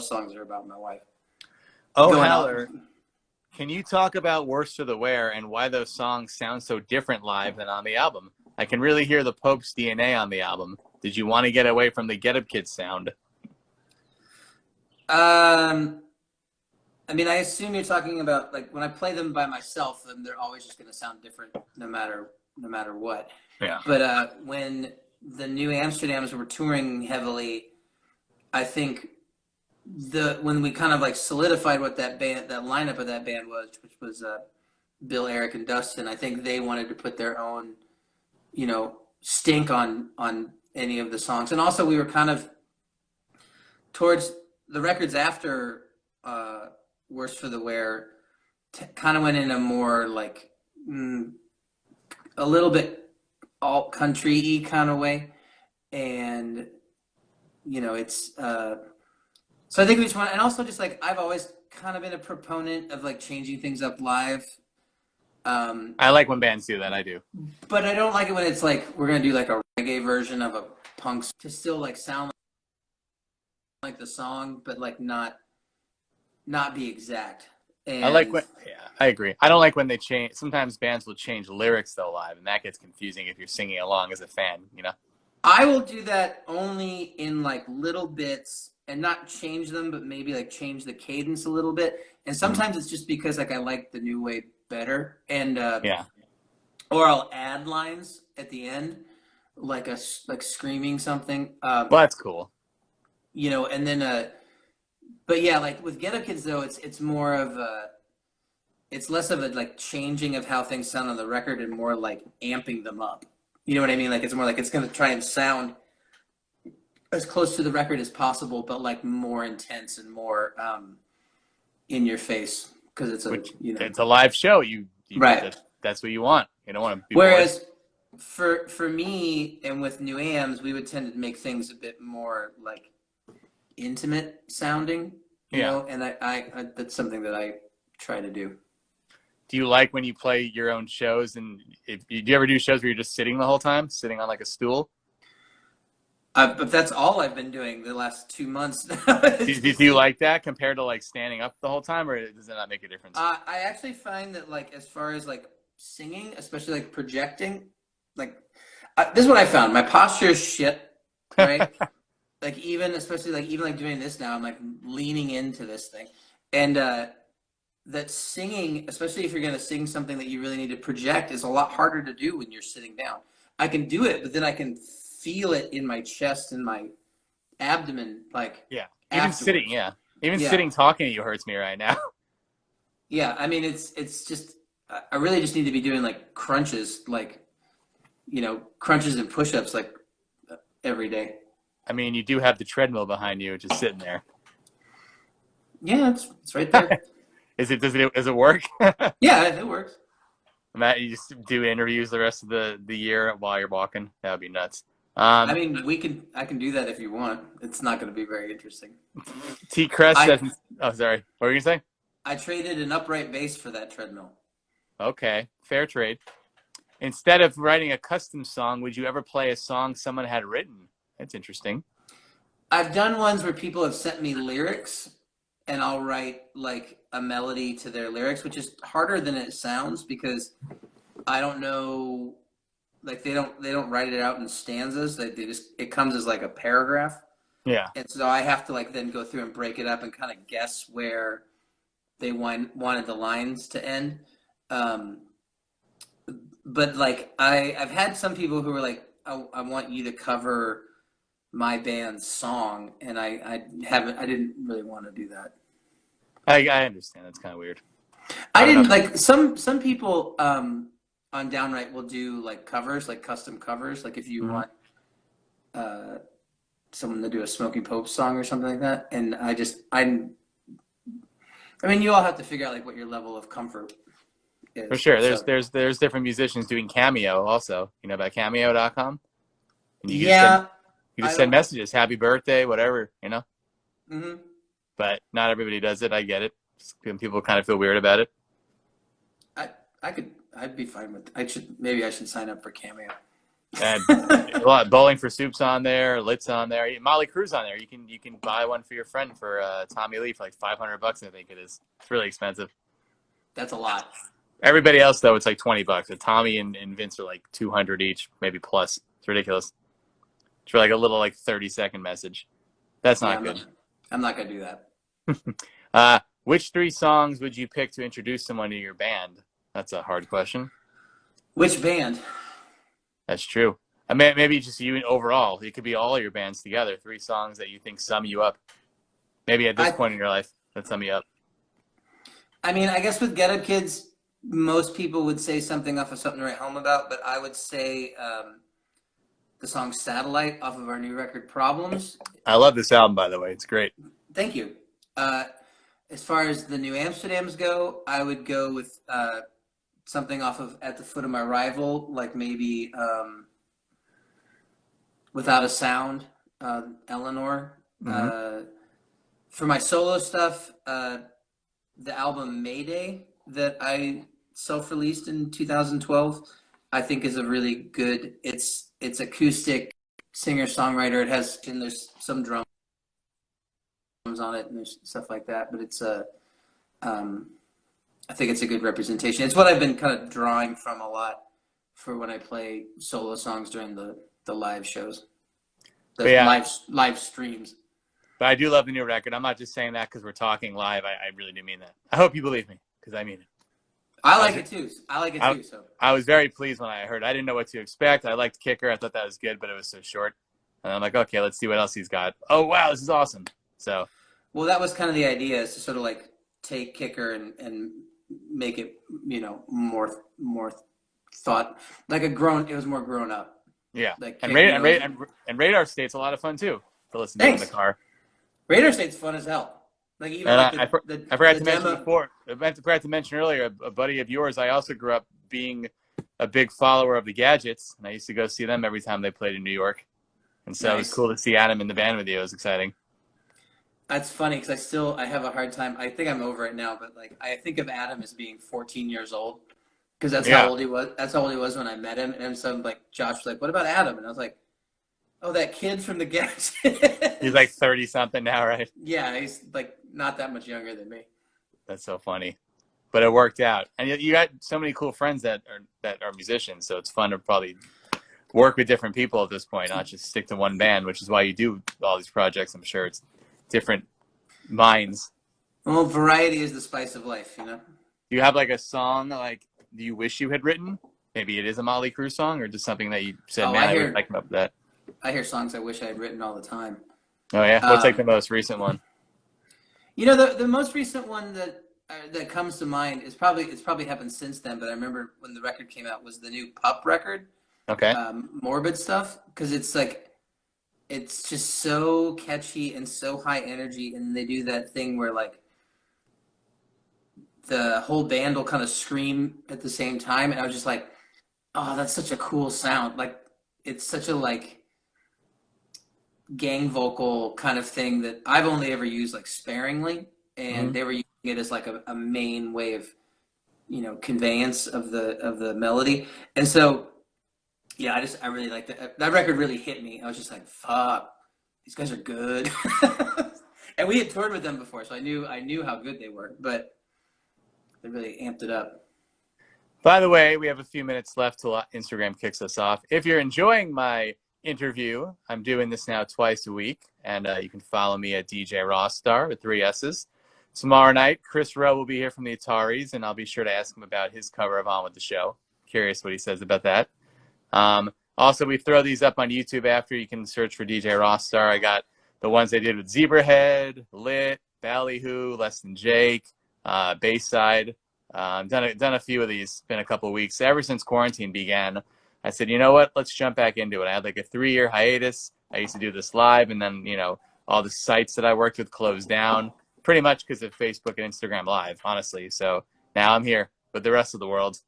songs are about my wife. Oh, Heller, can you talk about Worse to the Wear and why those songs sound so different live than on the album? I can really hear the Pope's DNA on the album. Did you want to get away from the Get Up Kids sound? I mean, I assume you're talking about like when I play them by myself, then they're always just going to sound different no matter what. Yeah. But when the New Amsterdams were touring heavily, I think when we kind of like solidified what that lineup of that band was, which was Bill, Eric, and Dustin, I think they wanted to put their own, stink on any of the songs. And also we were kind of towards the records after Worse for the Wear kind of went in a more like a little bit alt country-y kind of way. And, it's so I think we just want, and also just like I've always kind of been a proponent of like changing things up live. I like when bands do that. I do. But I don't like it when it's like we're going to do like a reggae version of a punk to still like sound like the song, but like not be exact. And I like when, yeah, I agree. I don't like when they change. Sometimes bands will change lyrics though live, and that gets confusing if you're singing along as a fan. I will do that only in like little bits and not change them, but maybe like change the cadence a little bit. And sometimes it's just because like I like the new way better, and yeah, or I'll add lines at the end, like screaming something. Well, that's cool. And then but yeah, like with Get Up Kids though, it's more of it's less of a like changing of how things sound on the record and more like amping them up. You know what I mean? Like it's more like it's going to try and sound as close to the record as possible, but like more intense and more in your face because it's it's a live show. You right. That's what you want. You don't want to be. Whereas for me and with New Ams, we would tend to make things a bit more like intimate sounding. You know, and I that's something that I try to do. Do you like when you play your own shows? And do you ever do shows where you're just sitting the whole time, sitting on like a stool? But that's all I've been doing the last 2 months. do you like that compared to like standing up the whole time, or does it not make a difference? I actually find that like as far as like singing, especially like projecting, like this is what I found. My posture is shit, right? Like even doing this now, I'm like leaning into this thing, and that singing, especially if you're going to sing something that you really need to project, is a lot harder to do when you're sitting down. I can do it, but then I can feel it in my chest and my abdomen, like even afterwards. Sitting talking to you hurts me right now. Yeah, I mean it's just I really just need to be doing like crunches, like crunches and push-ups like every day. I mean, you do have the treadmill behind you, just sitting there. Yeah, it's right there. Does it work? Yeah, it works. Matt, you just do interviews the rest of the year while you're walking. That would be nuts. I mean, I can do that if you want. It's not going to be very interesting. T. Crest says, oh, sorry. What were you going to say? I traded an upright bass for that treadmill. Okay. Fair trade. instead of writing a custom song, would you ever play a song someone had written? That's interesting. I've done ones where people have sent me lyrics, and I'll write like a melody to their lyrics, which is harder than it sounds because I don't know, like they don't write it out in stanzas. They just it comes as like a paragraph, Yeah, and so I have to like then go through and break it up and kind of guess where they wanted the lines to end. Um, but like I've had some people who were like, I want you to cover my band's song, and I didn't really want to do that. I understand. That's kind of weird. I I don't know. didn't like some people on Downright will do like covers, like custom covers. Like if you Mhm. want uh, someone to do a Smoky Pope song or something like that, and I mean, you all have to figure out like what your level of comfort For is. sure. There's So there's there's different musicians doing Cameo also. You know about Cameo.com? And yeah, you I just send don't. messages, happy birthday, whatever, you know. Mhm. But not everybody does it. I get it. Some people kind of feel weird about it. I I'd be fine with. Maybe I should sign up for Cameo. And a lot Bowling for Soup's on there, Lit's on there, Molly Crew's on there. You can buy one for your friend for Tommy Lee for like $500, I think it is. It's really expensive. That's a lot. Everybody else though, it's like $20. And Tommy and Vince are like 200 each, maybe plus. It's ridiculous. It's for like a little like 30-second message. That's Yeah, not good. I'm not gonna do that. Which three songs would you pick to introduce someone to your band? That's a hard question. Which band? That's true. I mean, maybe just you overall. It could be all your bands together. Three songs that you think sum you up. Maybe at this I point in your life, that sum you up. I mean, I guess with Ghetto Kids, most people would say something off of Something to Write Home About, but I would say the song Satellite off of our new record Problems. I love this album, by the way. It's great. Thank you. Uh, as far as the New Amsterdams go, I would go with something off of At the Foot of My Rival, like maybe Without a Sound, Eleanor. Mm-hmm. For my solo stuff, the album Mayday that I self-released in 2012, I think is a really good. It's acoustic, singer-songwriter. It has and there's some drums on it and there's stuff like that. But um, I think it's a good representation. It's what I've been kind of drawing from a lot for when I play solo songs during the live shows, the But yeah, live streams. but I do love the new record. I'm not just saying that because we're talking live. I really do mean that. I hope you believe me because I mean it. I I like was, it too. I like it I, too. So I was very pleased when I heard. I didn't know what to expect. I liked Kicker. I thought that was good, but it was so short. And I'm like, okay, let's see what else he's got. Oh wow, this is awesome. So well, that was kind of the idea, is to sort of like take Kicker and make it, more thought like a grown. It was more grown up. yeah, Like and Kick, Radar State's a lot of fun too to listen to in the thanks. car. Radar State's fun as hell. Like even And like I forgot the to mention demo. before. I forgot to mention earlier. A buddy of yours. I also grew up being a big follower of the Gadgets, and I used to go see them every time they played in New York. And so it was Nice. cool to see Adam in the band with you. It was exciting. That's funny because I have a hard time. I think I'm over it now, but like I think of Adam as being 14 years old because that's how Yeah, old he was. That's how old he was when I met him. And so like Josh was like, "What about Adam?" And I was like, "Oh, that kid from the Gas." he's like 30 something now, right? Yeah, he's like not that much younger than me. That's so funny. But it worked out, and you got so many cool friends that are musicians. So it's fun to probably work with different people at this point, not just stick to one band, which is why you do all these projects. I'm sure it's different minds. Well, variety is the spice of life, you know. Do you have like a song like you wish you had written? Maybe it is a Molly Crew song, or just something that you said, Oh, man, I would like come up with that. I hear songs I wish I had written all the time. Oh yeah, what's like the Um, most recent one? the most recent one that comes to mind is probably happened since then, but I remember when the record came out was the new Pup record, Okay. Morbid stuff, because it's like it's just so catchy and so high energy, and they do that thing where like the whole band will kind of scream at the same time, and I was just like, oh, that's such a cool sound. Like it's such a like gang vocal kind of thing that I've only ever used like sparingly, and Mm-hmm. they were using it as like a main way of conveyance of the melody. And so, yeah, I really like that record really hit me. I was just like, fuck, these guys are good. And we had toured with them before, so I knew how good they were, but they really amped it up. By the way, we have a few minutes left till Instagram kicks us off. If you're enjoying my interview, I'm doing this now twice a week, and you can follow me at DJ Rossstar with 3 S's. Tomorrow night, Chris Rowe will be here from the Ataris, and I'll be sure to ask him about his cover of On With The Show. Curious what he says about that. Also, we throw these up on YouTube after. You can search for DJ Rossstar. I got the ones I did with Zebrahead, Lit, Ballyhoo, Less Than Jake, Bayside. Done a few of these. It's been a couple of weeks. Ever since quarantine began, I said, you know what? Let's jump back into it. I had like a 3-year hiatus. I used to do this live, and then, all the sites that I worked with closed down, pretty much because of Facebook and Instagram Live, honestly. So now I'm here with the rest of the world.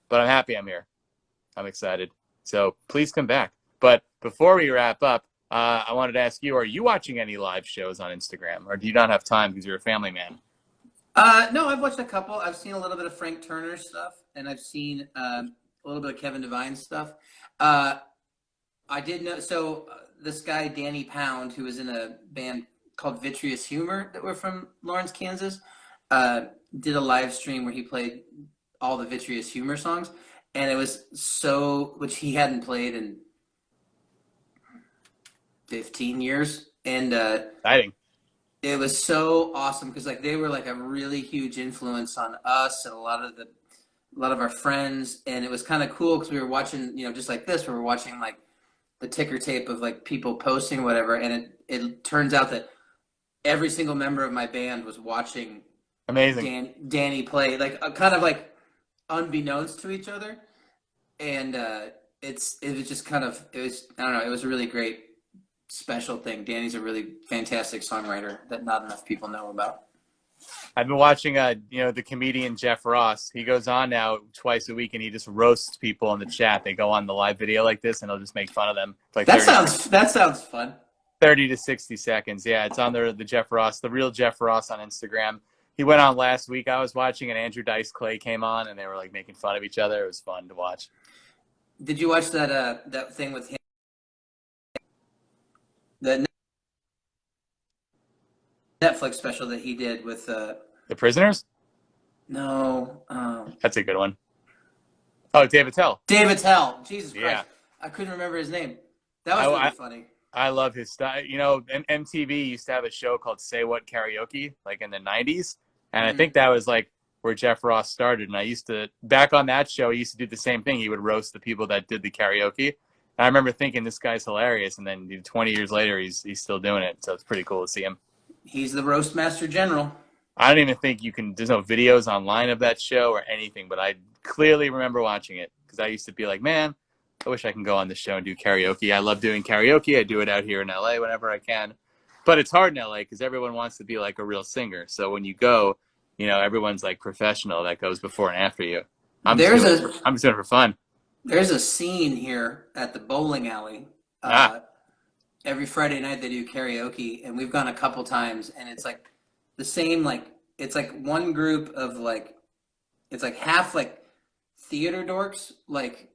But I'm happy I'm here. I'm excited. So please come back. But before we wrap up, I wanted to ask you, are you watching any live shows on Instagram, or do you not have time because you're a family man? No, I've watched a couple. I've seen a little bit of Frank Turner stuff, and I've seen a little bit of Kevin Devine stuff. I did know, so this guy, Danny Pound, who was in a band called Vitreous Humor that were from Lawrence, Kansas, did a live stream where he played all the Vitreous Humor songs, and it was which he hadn't played in 15 years. And Exciting. it was so awesome because they were like a really huge influence on us and a lot of our friends, and it was kind of cool because we were watching, just like this, we were watching like the ticker tape of like people posting whatever, and it turns out that every single member of my band was watching Danny play, like kind of like unbeknownst to each other, and it was just kind of, I don't know, it was a really great special thing. Danny's a really fantastic songwriter that not enough people know about. I've been watching, the comedian Jeff Ross. He goes on now twice a week, and he just roasts people in the chat. They go on the live video like this, and he'll just make fun of them. Like that sounds fun. 30 to 60 seconds. Yeah, it's on the Jeff Ross, the real Jeff Ross on Instagram. He went on last week. I was watching, and Andrew Dice Clay came on, and they were like making fun of each other. It was fun to watch. Did you watch that thing with him? The Netflix special that he did with The Prisoners? No. That's a good one. Oh, David Tell. David Tell. Jesus Christ. Yeah. I couldn't remember his name. That was really funny. I love his style. MTV used to have a show called Say What Karaoke, like in the 90s. And I think that was like where Jeff Ross started. And back on that show, he used to do the same thing. He would roast the people that did the karaoke. And I remember thinking, this guy's hilarious. And then 20 years later, he's still doing it. So it's pretty cool to see him. He's the roast master general. I don't even think there's no videos online of that show or anything, but I clearly remember watching it because I used to be like, man, I wish I can go on the show and do karaoke. I love doing karaoke. I do it out here in LA whenever I can. But it's hard in LA because everyone wants to be like a real singer. So when you go, everyone's like professional that goes before and after you. I'm just doing it for fun. There's a scene here at the bowling alley. Every Friday night they do karaoke, and we've gone a couple times, and it's like the same, like it's like one group of like, it's like half like theater dorks, like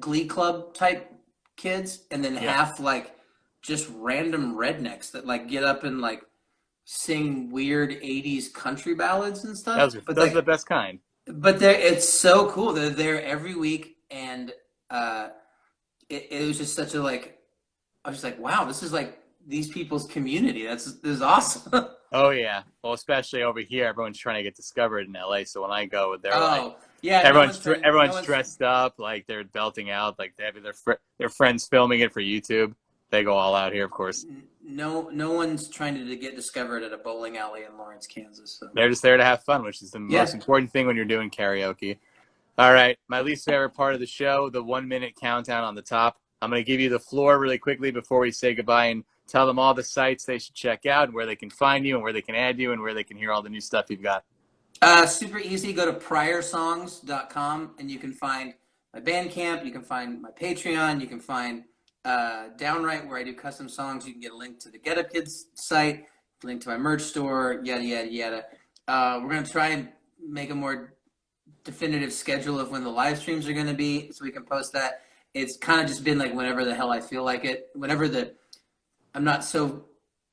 Glee Club type kids, and then half like just random rednecks that like get up and like sing weird 80s country ballads and stuff. Those are the best kind. But it's so cool. They're there every week, and it was just such a like, I was just like, wow, this is like these people's community. This is awesome. Oh yeah. Well, especially over here, everyone's trying to get discovered in LA. So when I go, they're everyone's dressed up, like they're belting out, like they have their friends filming it for YouTube. They go all out here, of course. No one's trying to get discovered at a bowling alley in Lawrence, Kansas. So. They're just there to have fun, which is the most important thing when you're doing karaoke. All right, my least favorite part of the show, the 1-minute countdown on the top. I'm going to give you the floor really quickly before we say goodbye and tell them all the sites they should check out and where they can find you and where they can add you and where they can hear all the new stuff you've got. Super easy. Go to pryorsongs.com and you can find my Bandcamp. You can find my Patreon. You can find Downright, where I do custom songs. You can get a link to the Get Up Kids site, link to my merch store, yada, yada, yada. We're going to try and make a more definitive schedule of when the live streams are going to be, so we can post that. It's kind of just been like whenever the hell I feel like it. I'm not so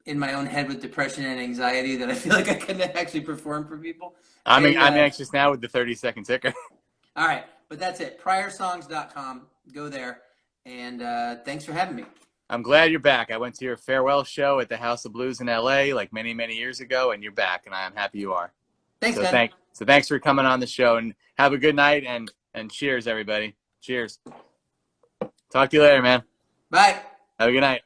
in my own head with depression and anxiety that I feel like I can actually perform for people. I'm anxious now with the 30-second ticker. All right, but that's it. PryorSongs.com. Go there, and thanks for having me. I'm glad you're back. I went to your farewell show at the House of Blues in LA like many, many years ago, and you're back, and I'm happy you are. Thanks, man. So thanks for coming on the show, and have a good night, and cheers, everybody. Cheers. Talk to you later, man. Bye. Have a good night.